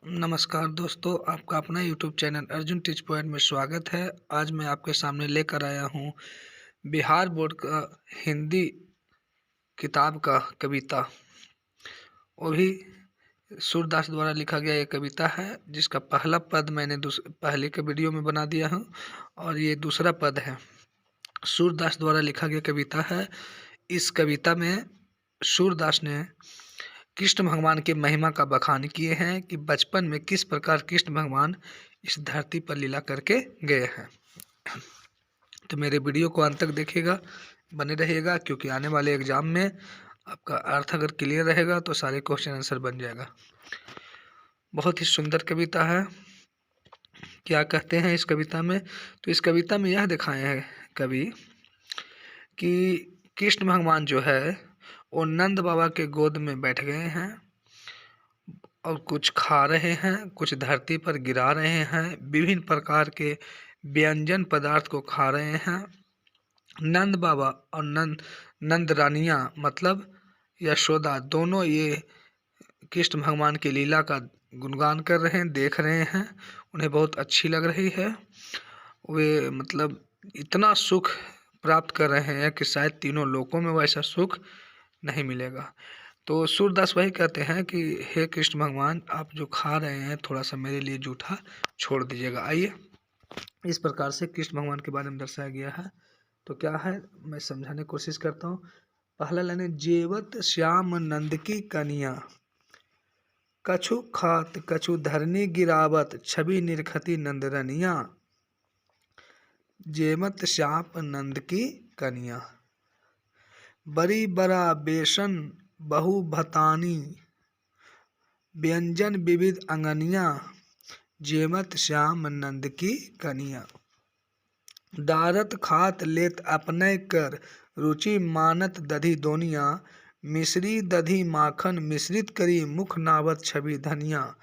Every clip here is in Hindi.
नमस्कार दोस्तों, आपका अपना YouTube channel Arjun teach point में स्वागत है। आज मैं आपके सामने लेकर आया हूँ बिहार बोर्ड का हिंदी किताब का कविता। वो भी सूरदास द्वारा लिखा गया ये कविता है, जिसका पहला पद मैंने पहले के वीडियो में बना दिया हूँ और ये दूसरा पद है। सूरदास द्वारा लिखा गया कविता है। इस कविता में सूरदास ने कृष्ण भगवान की महिमा का बखान किए हैं कि बचपन में किस प्रकार कृष्ण भगवान इस धरती पर लीला करके गए हैं। तो मेरे वीडियो को अंत तक देखिएगा, बने रहिएगा, क्योंकि आने वाले एग्जाम में आपका अर्थ अगर क्लियर रहेगा तो सारे क्वेश्चन आंसर बन जाएगा। बहुत ही सुंदर कविता है। क्या कहते हैं इस कविता में? तो इस कविता में यह दिखाए हैं कवि कि कृष्ण भगवान जो है वो नंद बाबा के गोद में बैठ गए हैं और कुछ खा रहे हैं, कुछ धरती पर गिरा रहे हैं, विभिन्न प्रकार के व्यंजन पदार्थ को खा रहे हैं। नंद बाबा और नंद रानियाँ मतलब यशोदा, दोनों ये कृष्ण भगवान की लीला का गुणगान कर रहे हैं, देख रहे हैं। उन्हें बहुत अच्छी लग रही है। वे मतलब इतना सुख प्राप्त कर रहे हैं कि शायद तीनों लोकों में वैसा सुख नहीं मिलेगा। तो सूरदास वही कहते हैं कि हे कृष्ण भगवान, आप जो खा रहे हैं थोड़ा सा मेरे लिए जूठा छोड़ दीजिएगा। आइए, इस प्रकार से कृष्ण भगवान के बारे में दर्शाया गया है। तो क्या है, मैं समझाने की कोशिश करता हूँ। पहला लाइन है, जेवत श्याम नंद की कनिया, कछु खात कछु धरनी गिरावत, छवि निरखती नंदरनिया। जेवत श्याम नंद की कनिया, बड़ी बड़ा बेसन बहु भतानी, व्यंजन विविध अंगनिया, जेमत श्याम नंद की कनिया। दारत खात लेत अपने कर, रुचि मानत दधी दोनिया, मिश्री दधी माखन मिश्रित करी, मुख नावत छवि धनिया।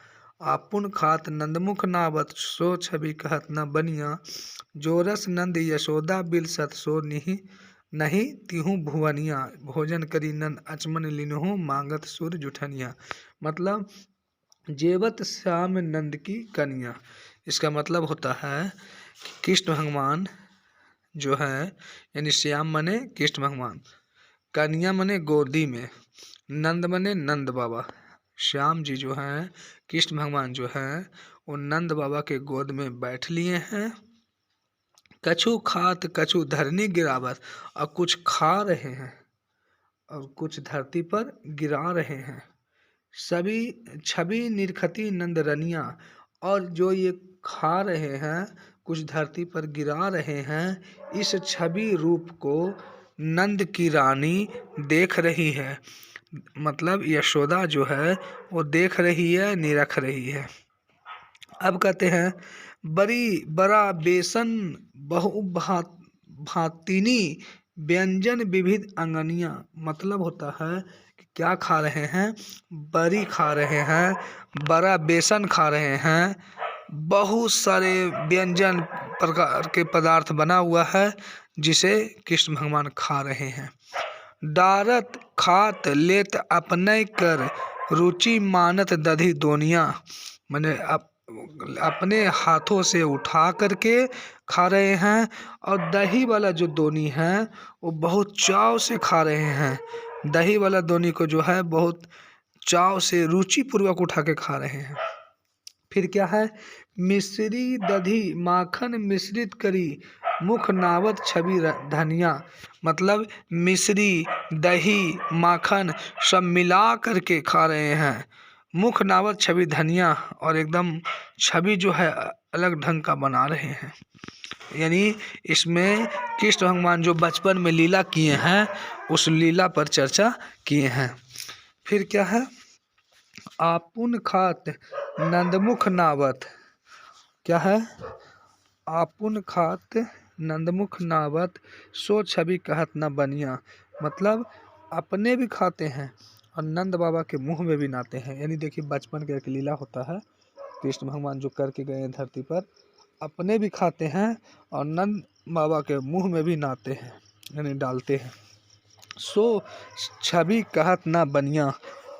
आपुन खात नंदमुख नावत, सो छवि कहत न बनिया, जोरस नंद यशोदा बिलसत, सो नहीं तिहु भुवनिया, भोजन करी नंद अचमन लिनहु, मांगत सुर जुठनिया। मतलब जेवत श्याम नंद की कन्या, इसका मतलब होता है कि कृष्ण भगवान जो है, यानी श्याम मने कृष्ण भगवान, कन्या मने गोदी में, नंद मने नंद बाबा। श्याम जी जो हैं, कृष्ण भगवान जो हैं, वो नंद बाबा के गोद में बैठ लिए हैं। कछु खात कछु धरनी गिरावत, और कुछ खा रहे हैं और कुछ धरती पर गिरा रहे हैं। सभी छवि निरखती नंदरनिया, और जो ये खा रहे हैं कुछ धरती पर गिरा रहे हैं, इस छवि रूप को नंद की रानी देख रही है। मतलब यशोदा जो है वो देख रही है, निरख रही है। अब कहते हैं, बड़ी बड़ा बेसन बहु भातिनी, व्यंजन विविध अंगनिया। मतलब होता है कि क्या खा रहे हैं? बड़ी खा रहे हैं, बड़ा बेसन खा रहे हैं, बहुत सारे व्यंजन प्रकार के पदार्थ बना हुआ है जिसे कृष्ण भगवान खा रहे हैं। डारत खात लेत अपने कर, रुचि मानत दधी दोनिया। मैंने अपने हाथों से उठा करके खा रहे हैं, और दही वाला जो दोनी है वो बहुत चाव से खा रहे हैं। दही वाला दोनी को जो है बहुत चाव से रुचि पूर्वक उठा के खा रहे हैं। फिर क्या है, मिश्री दधी माखन मिश्रित करी, मुख नावत छवि धनिया। मतलब मिश्री दही माखन सब मिला करके खा रहे हैं, मुख नावत छवि धनिया, और एकदम छवि जो है अलग ढंग का बना रहे हैं। यानी इसमें कृष्ण भगवान जो बचपन में लीला किए हैं उस लीला पर चर्चा किए हैं। फिर क्या है, आपुन खात नंदमुख नावत। क्या है, आपुन खात नंदमुख नावत, सो छवि कहत न बनिया। मतलब अपने भी खाते हैं और नंद बाबा के मुंह में भी नाते हैं। यानी देखिए, बचपन का एक लीला होता है, कृष्ण भगवान जो करके गए हैं धरती पर, अपने भी खाते हैं और नंद बाबा के मुंह में भी नाते हैं, यानी डालते हैं। सो छवि कहत ना बनिया,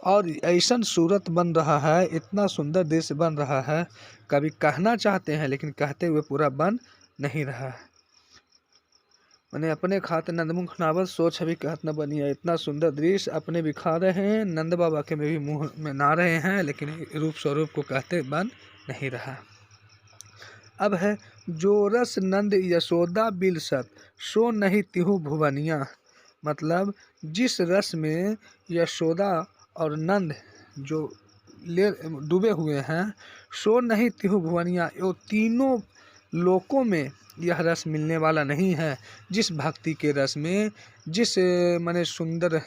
और ऐसा सूरत बन रहा है, इतना सुंदर दृश्य बन रहा है, कभी कहना चाहते हैं लेकिन कहते हुए पूरा बन नहीं रहा है। मैंने अपने खाते नंदमुख नावत सोच अभी कहत न बनी है। इतना सुंदर दृश्य अपने भी खा रहे हैं, नंद बाबा के में भी मुँह में ना रहे हैं, लेकिन रूप स्वरूप को कहते बन नहीं रहा। अब है जो रस नंद यशोदा बिलसत सो नहीं तिहु भुवनिया। मतलब जिस रस में यशोदा और नंद जो ले डूबे हुए हैं, सो नहीं तिहु भुवनिया, ये तीनों लोकों में यह रस मिलने वाला नहीं है। जिस भक्ति के रस में, जिस माने सुंदर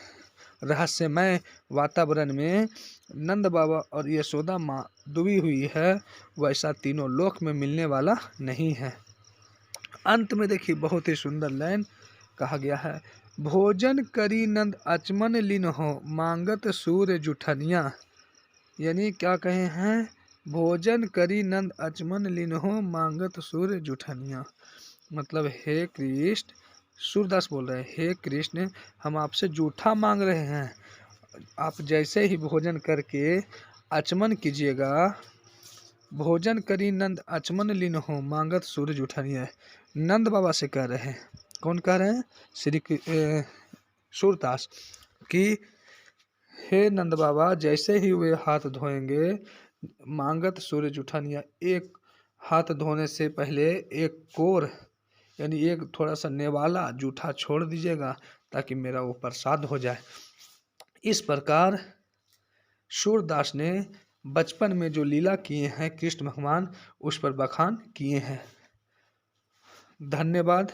रहस्यमय वातावरण में नंद बाबा और यशोदा माँ डूबी हुई है, वैसा तीनों लोक में मिलने वाला नहीं है। अंत में देखिए बहुत ही सुंदर लाइन कहा गया है, भोजन करी नंद अचमन लीन हो मांगत सूर्य जुठनिया। यानी क्या कहे हैं, भोजन करी नंद अचमन लीन हो मांगत सूर्य जुठनिया। मतलब हे कृष्ण, सूरदास बोल रहे हैं, हे कृष्ण हम आपसे जूठा मांग रहे हैं, आप जैसे ही भोजन करके अचमन कीजिएगा। भोजन करी नंद अचमन लीन हो मांगत सूरज उठनिया। नंद बाबा से कह रहे हैं, कौन कह रहे हैं, श्री सूरदास कि हे नंद बाबा जैसे ही वे हाथ धोएंगे, मांगत सूरज उठनिया, एक हाथ धोने से पहले एक कोर यानी एक थोड़ा सा नेवाला जूठा छोड़ दीजिएगा ताकि मेरा वो प्रसाद हो जाए। इस प्रकार सूरदास ने बचपन में जो लीला किए हैं कृष्ण भगवान, उस पर बखान किए हैं। धन्यवाद।